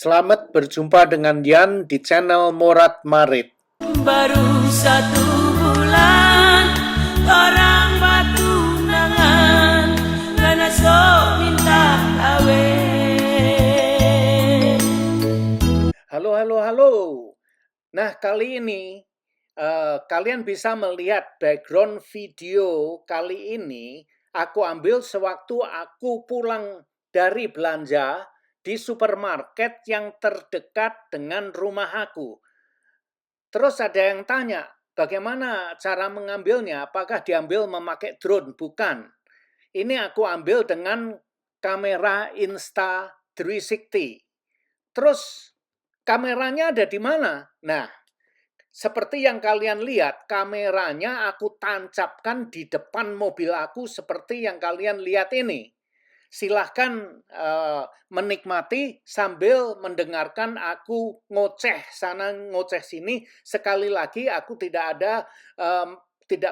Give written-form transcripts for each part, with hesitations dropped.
Selamat berjumpa dengan Yan di channel Morat Marit. Baru 1 bulan orang patunangan karena sok minta kawin. Halo. Nah, kali ini kalian bisa melihat background video kali ini aku ambil sewaktu aku pulang dari belanja di supermarket yang terdekat dengan rumah aku. Terus ada yang tanya, bagaimana cara mengambilnya? Apakah diambil memakai drone? Bukan. Ini aku ambil dengan kamera Insta360. Terus kameranya ada di mana? Nah, seperti yang kalian lihat, kameranya aku tancapkan di depan mobil aku seperti yang kalian lihat ini. Silahkan menikmati sambil mendengarkan aku ngoceh sana ngoceh sini. Sekali lagi aku tidak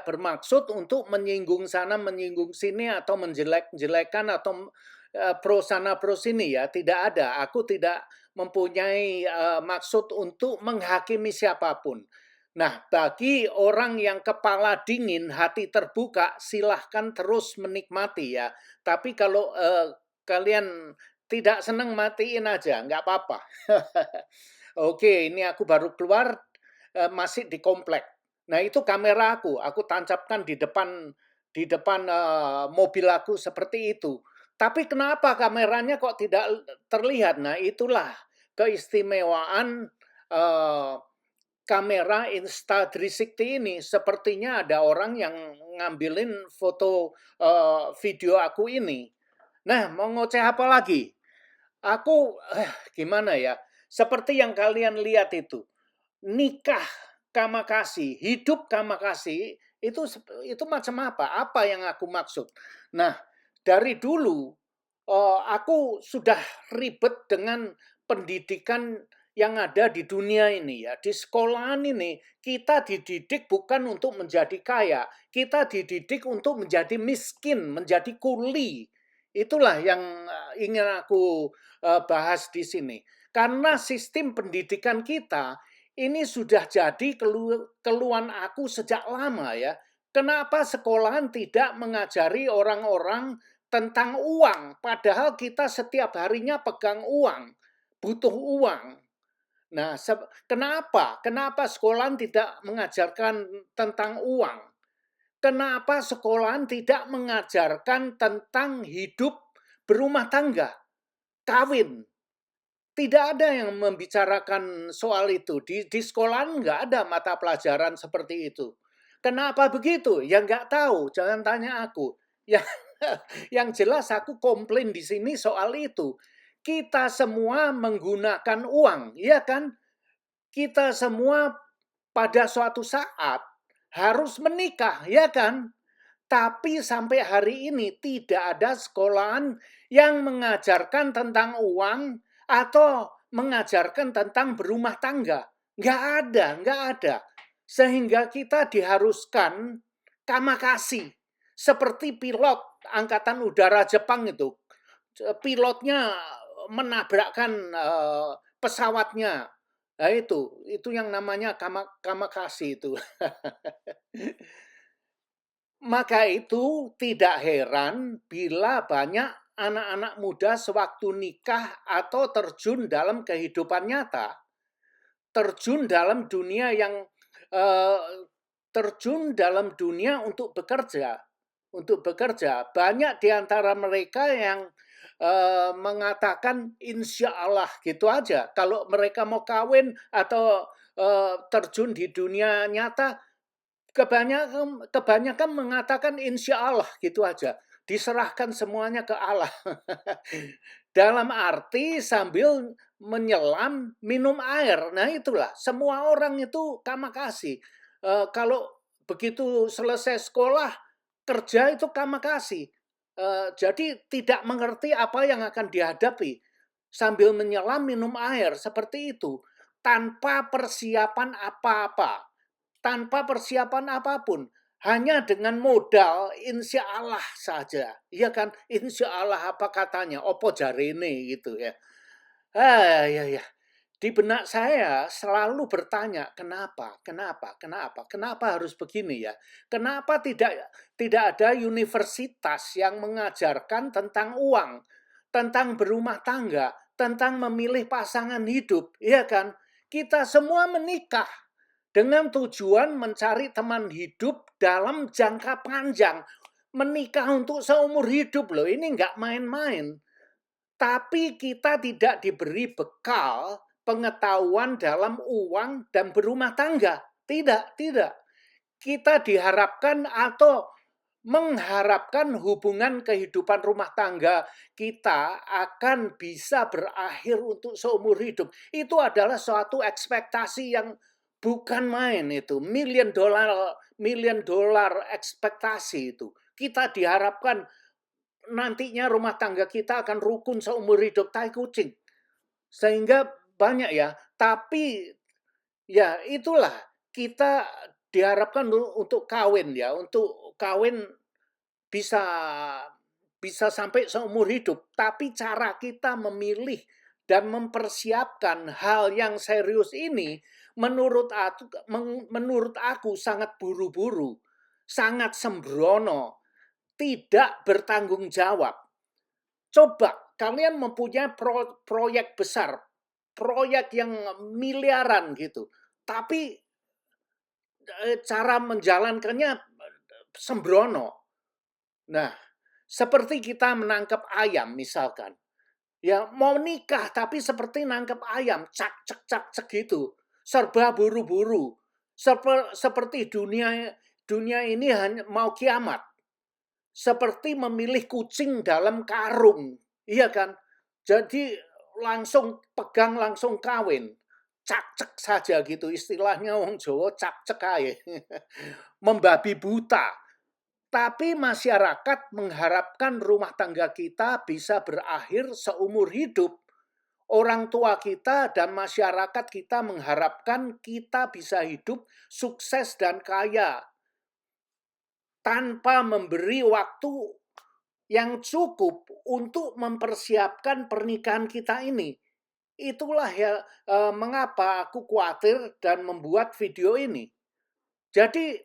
bermaksud untuk menyinggung sana menyinggung sini atau menjelek-jelekan atau pro sana pro sini ya, tidak ada. Aku tidak mempunyai maksud untuk menghakimi siapapun. Nah, bagi orang yang kepala dingin, hati terbuka, silahkan terus menikmati ya. Tapi kalau kalian tidak senang, matiin aja, nggak apa-apa. Oke, ini aku baru keluar, masih di komplek. Nah, itu kamera aku tancapkan di depan mobil aku seperti itu. Tapi kenapa kameranya kok tidak terlihat? Nah, itulah keistimewaan kamera Insta360 ini. Sepertinya ada orang yang ngambilin foto video aku ini. Nah, mau ngoceh apa lagi? Aku gimana ya? Seperti yang kalian lihat itu. Nikah kamakasi, hidup kamakasi itu macam apa? Apa yang aku maksud? Nah, dari dulu aku sudah ribet dengan pendidikan yang ada di dunia ini ya. Di sekolahan ini kita dididik bukan untuk menjadi kaya, kita dididik untuk menjadi miskin, menjadi kuli. Itulah yang ingin aku bahas di sini. Karena sistem pendidikan kita ini sudah jadi keluhan aku sejak lama ya. Kenapa sekolahan tidak mengajari orang-orang tentang uang, padahal kita setiap harinya pegang uang, butuh uang. Nah, kenapa sekolahan tidak mengajarkan tentang uang? Kenapa sekolahan tidak mengajarkan tentang hidup berumah tangga, kawin? Tidak ada yang membicarakan soal itu. Di sekolahan nggak ada mata pelajaran seperti itu. Kenapa begitu? Ya nggak tahu, jangan tanya aku. Yang, yang jelas aku komplain di sini soal itu. Kita semua menggunakan uang, ya kan? Kita semua pada suatu saat harus menikah, ya kan? Tapi sampai hari ini tidak ada sekolahan yang mengajarkan tentang uang atau mengajarkan tentang berumah tangga. Nggak ada. Sehingga kita diharuskan kamakasi. Seperti pilot Angkatan Udara Jepang itu. Pilotnya menabrakkan pesawatnya. Nah itu yang namanya kamakasi itu. Maka itu tidak heran bila banyak anak-anak muda sewaktu nikah atau terjun dalam kehidupan nyata, terjun dalam dunia yang terjun dalam dunia untuk bekerja. Banyak di antara mereka yang mengatakan insya Allah gitu aja. Kalau mereka mau kawin atau terjun di dunia nyata, kebanyakan mengatakan insya Allah gitu aja. Diserahkan semuanya ke Allah. Dalam arti sambil menyelam minum air. Nah itulah, semua orang itu kamakasi. Kalau begitu selesai sekolah, kerja itu kamakasi. Jadi tidak mengerti apa yang akan dihadapi. Sambil menyelam minum air, seperti itu. Tanpa persiapan apa-apa. Tanpa persiapan apapun, hanya dengan modal insya Allah saja, ya kan? Insya Allah apa katanya, opo jarene gitu ya. Ya ya. Di benak saya selalu bertanya, "Kenapa? Kenapa? Kenapa? Kenapa harus begini ya? Kenapa tidak ada universitas yang mengajarkan tentang uang, tentang berumah tangga, tentang memilih pasangan hidup?" Iya kan? Kita semua menikah dengan tujuan mencari teman hidup dalam jangka panjang. Menikah untuk seumur hidup loh, ini nggak main-main. Tapi kita tidak diberi bekal pengetahuan dalam uang dan berumah tangga. Tidak, tidak. Kita diharapkan atau mengharapkan hubungan kehidupan rumah tangga kita akan bisa berakhir untuk seumur hidup. Itu adalah suatu ekspektasi yang bukan main itu. Million dollar ekspektasi itu. Kita diharapkan nantinya rumah tangga kita akan rukun seumur hidup, tai kucing. Sehingga banyak ya, tapi ya itulah kita diharapkan untuk kawin ya, untuk kawin bisa bisa sampai seumur hidup, tapi cara kita memilih dan mempersiapkan hal yang serius ini menurut aku sangat buru-buru, sangat sembrono, tidak bertanggung jawab. Coba kalian mempunyai proyek besar, proyek yang miliaran gitu, tapi cara menjalankannya sembrono. Nah, seperti kita menangkap ayam misalkan. Ya mau nikah tapi seperti nangkep ayam, cak cek gitu. Serba buru-buru. Seperti dunia ini hanya mau kiamat. Seperti memilih kucing dalam karung. Iya kan? Jadi langsung pegang langsung kawin. Cak-cek saja gitu istilahnya wong Jawa, cak-cek aja. Membabi buta. Tapi masyarakat mengharapkan rumah tangga kita bisa berakhir seumur hidup. Orang tua kita dan masyarakat kita mengharapkan kita bisa hidup sukses dan kaya tanpa memberi waktu yang cukup untuk mempersiapkan pernikahan kita ini. Itulah ya mengapa aku khawatir dan membuat video ini. Jadi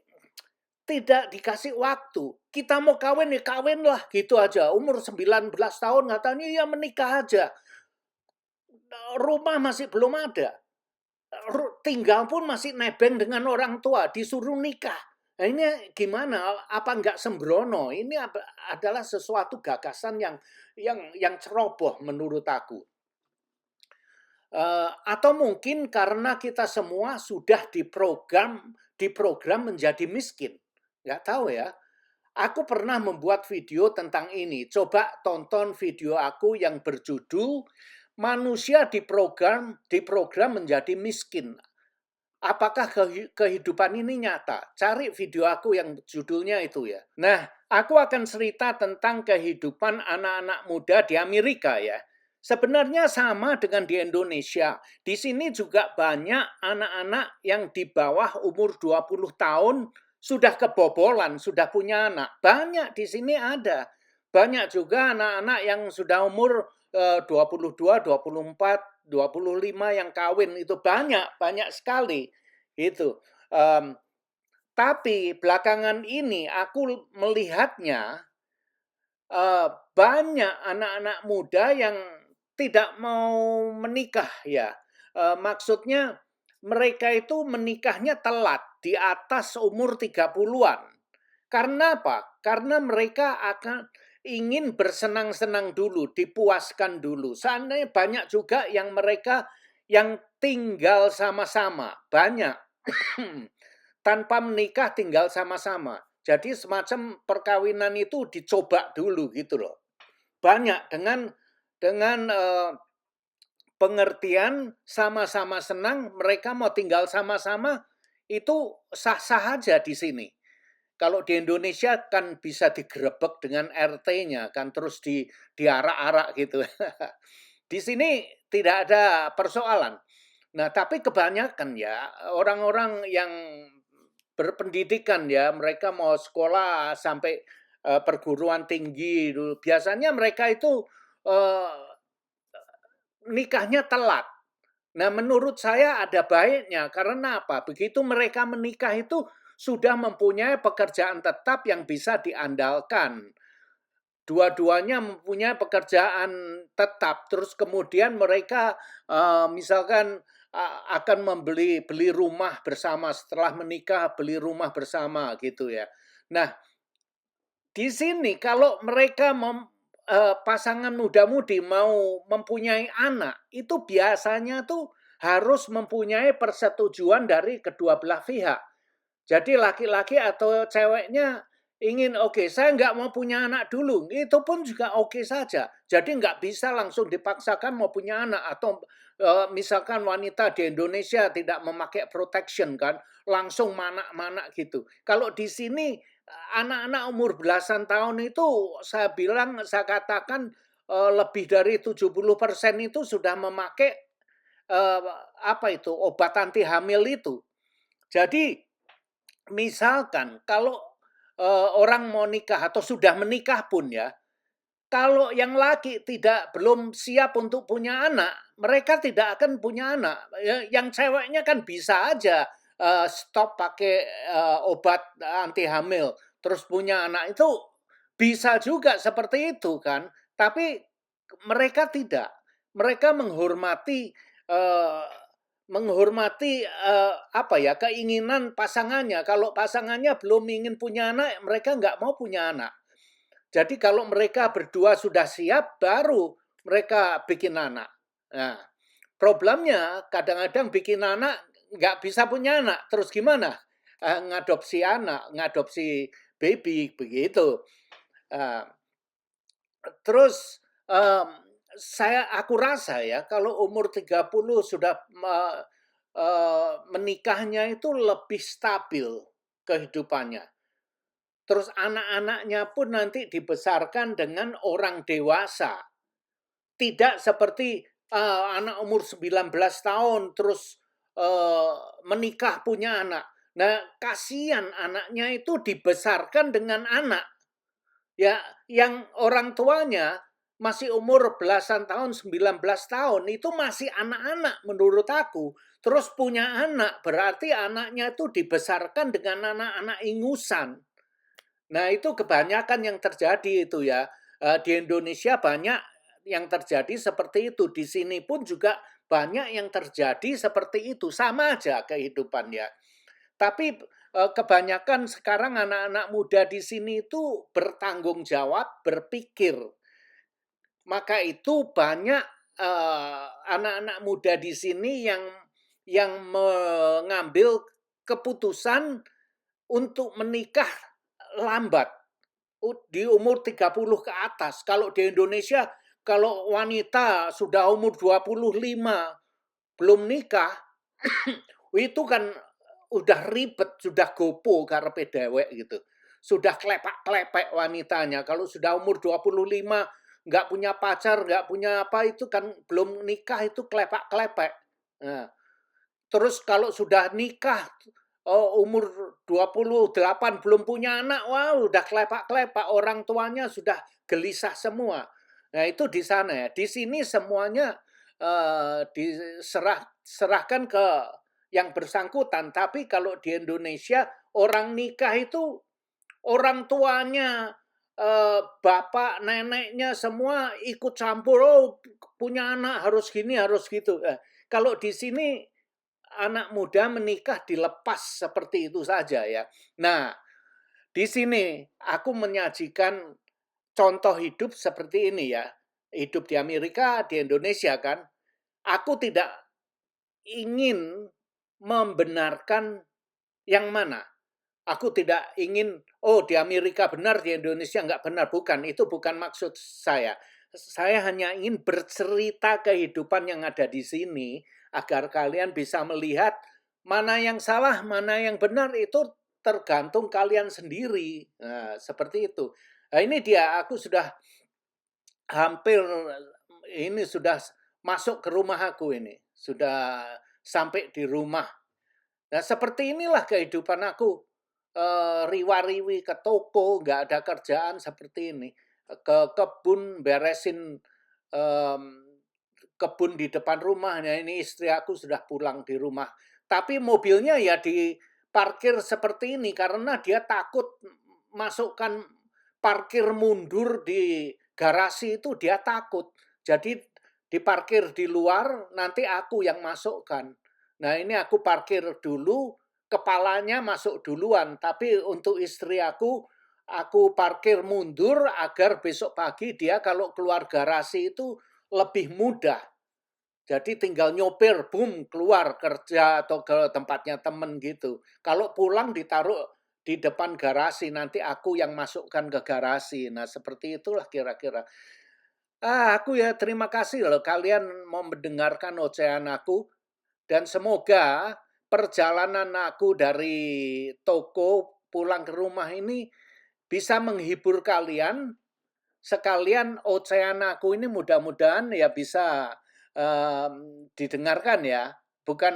tidak dikasih waktu. Kita mau kawin ya kawin lah gitu aja. Umur 19 tahun katanya ya menikah aja. Rumah masih belum ada. Tinggal pun masih nebeng dengan orang tua, disuruh nikah. Nah, ini gimana? Apa enggak sembrono? Ini adalah sesuatu gagasan yang ceroboh menurut aku. Atau mungkin karena kita semua sudah diprogram menjadi miskin. Nggak tahu ya. Aku pernah membuat video tentang ini. Coba tonton video aku yang berjudul Manusia diprogram menjadi miskin. Apakah kehidupan ini nyata? Cari video aku yang judulnya itu ya. Nah, aku akan cerita tentang kehidupan anak-anak muda di Amerika ya. Sebenarnya sama dengan di Indonesia. Di sini juga banyak anak-anak yang di bawah umur 20 tahun sudah kebobolan, sudah punya anak. Banyak di sini ada. Banyak juga anak-anak yang sudah umur 22, 24, 25 yang kawin itu banyak sekali itu. Tapi belakangan ini aku melihatnya banyak anak-anak muda yang tidak mau menikah ya. Maksudnya mereka itu menikahnya telat di atas umur 30-an. Karena apa? Karena mereka akan ingin bersenang-senang dulu, dipuaskan dulu. Seandainya banyak juga yang mereka yang tinggal sama-sama, banyak tanpa menikah tinggal sama-sama. Jadi semacam perkawinan itu dicoba dulu gitu loh. Banyak dengan pengertian sama-sama senang, mereka mau tinggal sama-sama itu sah-sah aja di sini. Kalau di Indonesia kan bisa digerebek dengan RT-nya kan terus diarak-arak gitu. Di sini tidak ada persoalan. Nah, tapi kebanyakan ya orang-orang yang berpendidikan ya, mereka mau sekolah sampai perguruan tinggi dulu. Biasanya mereka itu nikahnya telat. Nah, menurut saya ada baiknya, karena apa? Begitu mereka menikah itu sudah mempunyai pekerjaan tetap yang bisa diandalkan. Dua-duanya mempunyai pekerjaan tetap, terus kemudian mereka misalkan akan beli rumah bersama setelah menikah, beli rumah bersama gitu ya. Nah, di sini kalau mereka pasangan muda-mudi mau mempunyai anak, itu biasanya tuh harus mempunyai persetujuan dari kedua belah pihak. Jadi laki-laki atau ceweknya ingin, oke, saya nggak mau punya anak dulu, itu pun juga oke saja. Jadi nggak bisa langsung dipaksakan mau punya anak, atau misalkan wanita di Indonesia tidak memakai protection kan, langsung manak-manak gitu. Kalau di sini anak-anak umur belasan tahun itu saya katakan lebih dari 70% itu sudah memakai eh, apa itu obat anti hamil itu. Jadi misalkan kalau orang mau nikah atau sudah menikah pun ya, kalau yang laki belum siap untuk punya anak, mereka tidak akan punya anak. Ya, yang ceweknya kan bisa aja stop pakai obat anti hamil, terus punya anak itu bisa juga seperti itu kan. Tapi mereka tidak. Mereka eh, apa ya, keinginan pasangannya. Kalau pasangannya belum ingin punya anak, mereka nggak mau punya anak. Jadi kalau mereka berdua sudah siap, baru mereka bikin anak. Nah, problemnya kadang-kadang bikin anak nggak bisa punya anak. Terus gimana? Ngadopsi anak, ngadopsi baby, begitu. Uh, Terus aku rasa ya kalau umur 30 sudah menikahnya itu lebih stabil kehidupannya. Terus anak-anaknya pun nanti dibesarkan dengan orang dewasa. Tidak seperti anak umur 19 tahun terus menikah punya anak. Nah, kasihan anaknya itu dibesarkan dengan anak ya yang orang tuanya masih umur belasan tahun, 19 tahun, itu masih anak-anak menurut aku. Terus punya anak, berarti anaknya itu dibesarkan dengan anak-anak ingusan. Nah, itu kebanyakan yang terjadi itu ya. Di Indonesia banyak yang terjadi seperti itu. Di sini pun juga banyak yang terjadi seperti itu. Sama aja kehidupannya. Tapi kebanyakan sekarang anak-anak muda di sini itu bertanggung jawab, berpikir. Maka itu banyak anak-anak muda di sini yang mengambil keputusan untuk menikah lambat di umur 30 ke atas. Kalau di Indonesia, kalau wanita sudah umur 25 belum nikah, itu kan udah ribet, sudah gopo karepe dewek gitu. Sudah klepak-klepek wanitanya. Kalau sudah umur 25 nggak punya pacar, nggak punya apa, itu kan belum nikah, itu klepak-klepek. Nah, terus kalau sudah nikah umur 28 belum punya anak, wah udah klepak-klepak, orang tuanya sudah gelisah semua. Nah, itu di sana ya. Di sini semuanya diserahkan ke yang bersangkutan. Tapi kalau di Indonesia orang nikah itu orang tuanya, bapak, neneknya semua ikut campur. Oh, punya anak harus gini, harus gitu. Kalau di sini anak muda menikah dilepas seperti itu saja ya. Nah, di sini aku menyajikan contoh hidup seperti ini ya. Hidup di Amerika, di Indonesia kan. Aku tidak ingin membenarkan yang mana. Aku tidak ingin, oh di Amerika benar, di Indonesia nggak benar. Bukan, itu bukan maksud saya. Saya hanya ingin bercerita kehidupan yang ada di sini, agar kalian bisa melihat mana yang salah, mana yang benar, itu tergantung kalian sendiri. Nah, seperti itu. Nah, ini dia, aku sudah hampir, ini sudah masuk ke rumah aku ini. Sudah sampai di rumah. Nah, seperti inilah kehidupan aku. Riwa-riwi ke toko, nggak ada kerjaan seperti ini. Ke kebun beresin kebun di depan rumahnya. Ini istri aku sudah pulang di rumah. Tapi mobilnya ya diparkir seperti ini karena dia takut masukkan parkir mundur di garasi itu dia takut. Jadi diparkir di luar, nanti aku yang masukkan. Nah ini aku parkir dulu, kepalanya masuk duluan. Tapi untuk istri aku parkir mundur agar besok pagi dia kalau keluar garasi itu lebih mudah. Jadi tinggal nyopir, boom, keluar kerja atau ke tempatnya temen gitu. Kalau pulang ditaruh di depan garasi, nanti aku yang masukkan ke garasi. Nah seperti itulah kira-kira. Aku ya terima kasih loh kalian mau mendengarkan ocehan aku. Dan semoga perjalanan aku dari toko pulang ke rumah ini bisa menghibur kalian. Sekalian ocehan aku ini mudah-mudahan ya bisa didengarkan ya. Bukan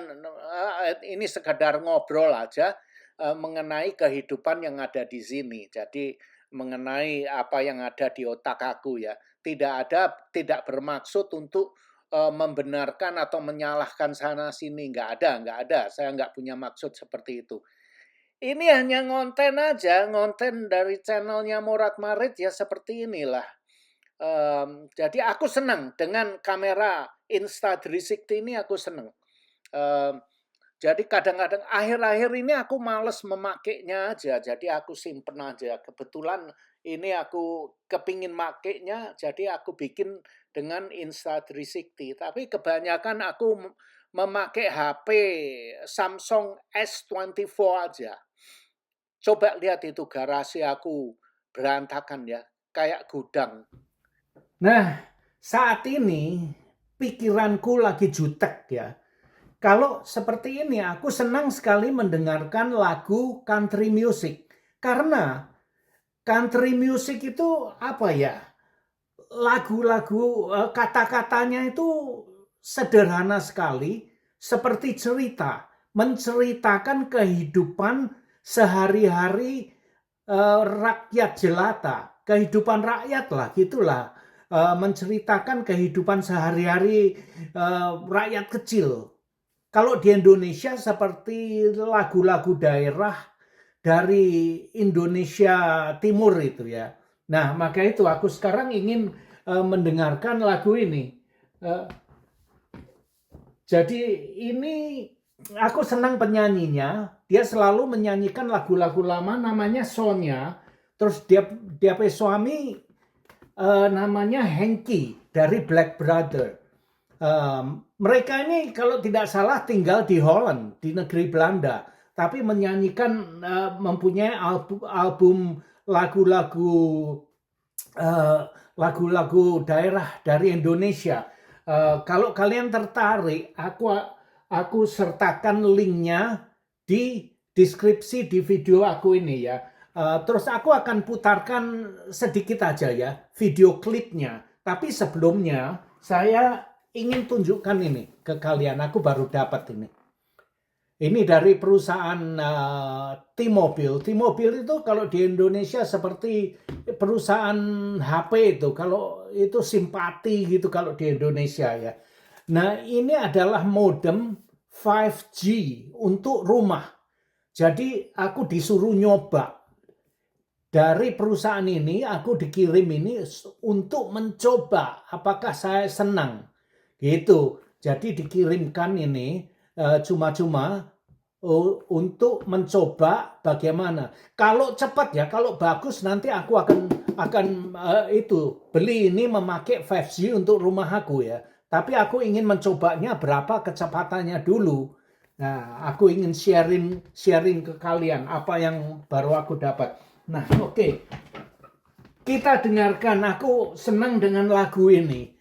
ini sekadar ngobrol aja mengenai kehidupan yang ada di sini. Jadi mengenai apa yang ada di otak aku ya. Tidak bermaksud untuk membenarkan atau menyalahkan sana sini. Nggak ada. Saya nggak punya maksud seperti itu. Ini hanya ngonten aja, ngonten dari channelnya Morat Marit ya seperti inilah. Jadi aku senang dengan kamera Insta360 ini aku senang. Jadi kadang-kadang akhir-akhir ini aku males memakainya aja, jadi aku simpen aja. Kebetulan ini aku kepingin makainya, jadi aku bikin dengan Insta360. Tapi kebanyakan aku memakai HP Samsung S24 aja. Coba lihat itu garasi aku berantakan ya, kayak gudang. Nah, saat ini pikiranku lagi jutek ya. Kalau seperti ini aku senang sekali mendengarkan lagu country music. Karena country music itu apa ya? Lagu-lagu kata-katanya itu sederhana sekali, seperti cerita, menceritakan kehidupan sehari-hari rakyat jelata, kehidupan rakyat lah, gitulah. Menceritakan kehidupan sehari-hari rakyat kecil. Kalau di Indonesia seperti lagu-lagu daerah dari Indonesia Timur itu ya. Nah, maka itu aku sekarang ingin mendengarkan lagu ini. Jadi ini aku senang penyanyinya. Dia selalu menyanyikan lagu-lagu lama namanya Sonya. Terus dia punya suami namanya Henky dari Black Brother. Mereka ini kalau tidak salah tinggal di Holland, di negeri Belanda, tapi menyanyikan mempunyai album lagu-lagu daerah dari Indonesia. Kalau kalian tertarik, aku sertakan linknya di deskripsi di video aku ini ya. Terus aku akan putarkan sedikit aja ya video klipnya. Tapi sebelumnya saya ingin tunjukkan ini ke kalian. Aku baru dapat ini. Ini dari perusahaan T-Mobile. T-Mobile itu kalau di Indonesia seperti perusahaan HP itu. Kalau itu Simpati gitu kalau di Indonesia ya. Nah ini adalah modem 5G untuk rumah. Jadi aku disuruh nyoba. Dari perusahaan ini aku dikirim ini untuk mencoba apakah saya senang gitu. Jadi dikirimkan ini cuma-cuma untuk mencoba bagaimana. Kalau cepat ya, kalau bagus nanti aku akan beli ini memakai 5G untuk rumah aku ya. Tapi aku ingin mencobanya berapa kecepatannya dulu. Nah, aku ingin sharing ke kalian apa yang baru aku dapat. Nah, oke. Kita dengarkan. Aku senang dengan lagu ini.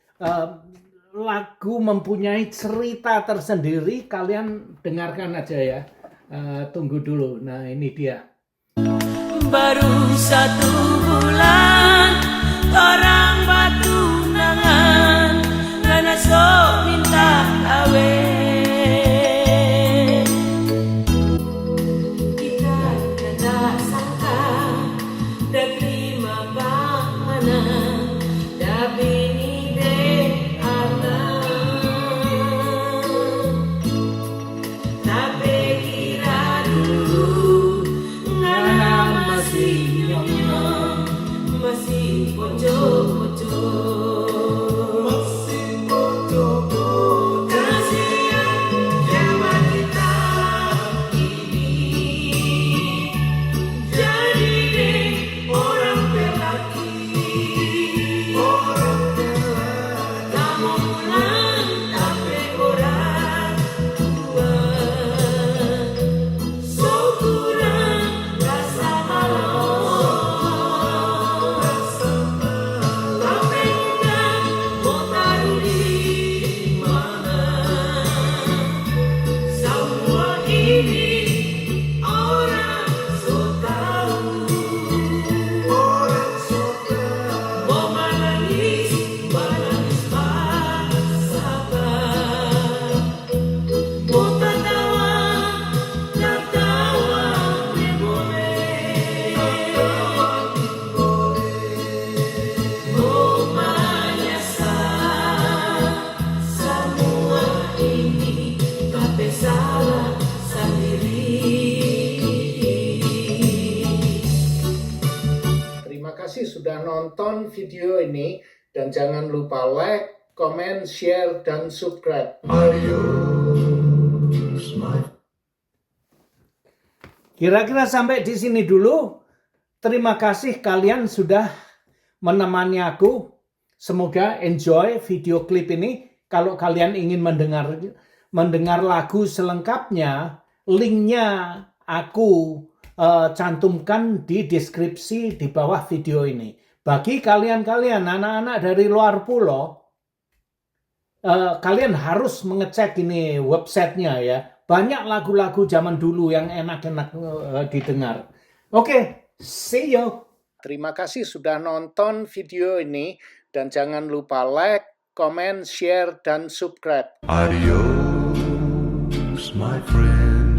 Lagu mempunyai cerita tersendiri. Kalian dengarkan aja ya. Tunggu dulu. Nah, ini dia. Baru 1 bulan orang batunangan karena sok minta kawin. sudah nonton video ini dan jangan lupa like, comment, share, dan subscribe. Adios, my Kira-kira sampai di sini dulu. Terima kasih kalian sudah menemani aku. Semoga enjoy video klip ini. Kalau kalian ingin mendengar lagu selengkapnya, linknya aku cantumkan di deskripsi di bawah video ini. Bagi kalian-kalian anak-anak dari luar pulau, kalian harus mengecek ini websitenya ya. Banyak lagu-lagu zaman dulu yang enak-enak didengar. Oke, see you. Terima kasih sudah nonton video ini dan jangan lupa like, comment, share, dan subscribe. adios, my friend.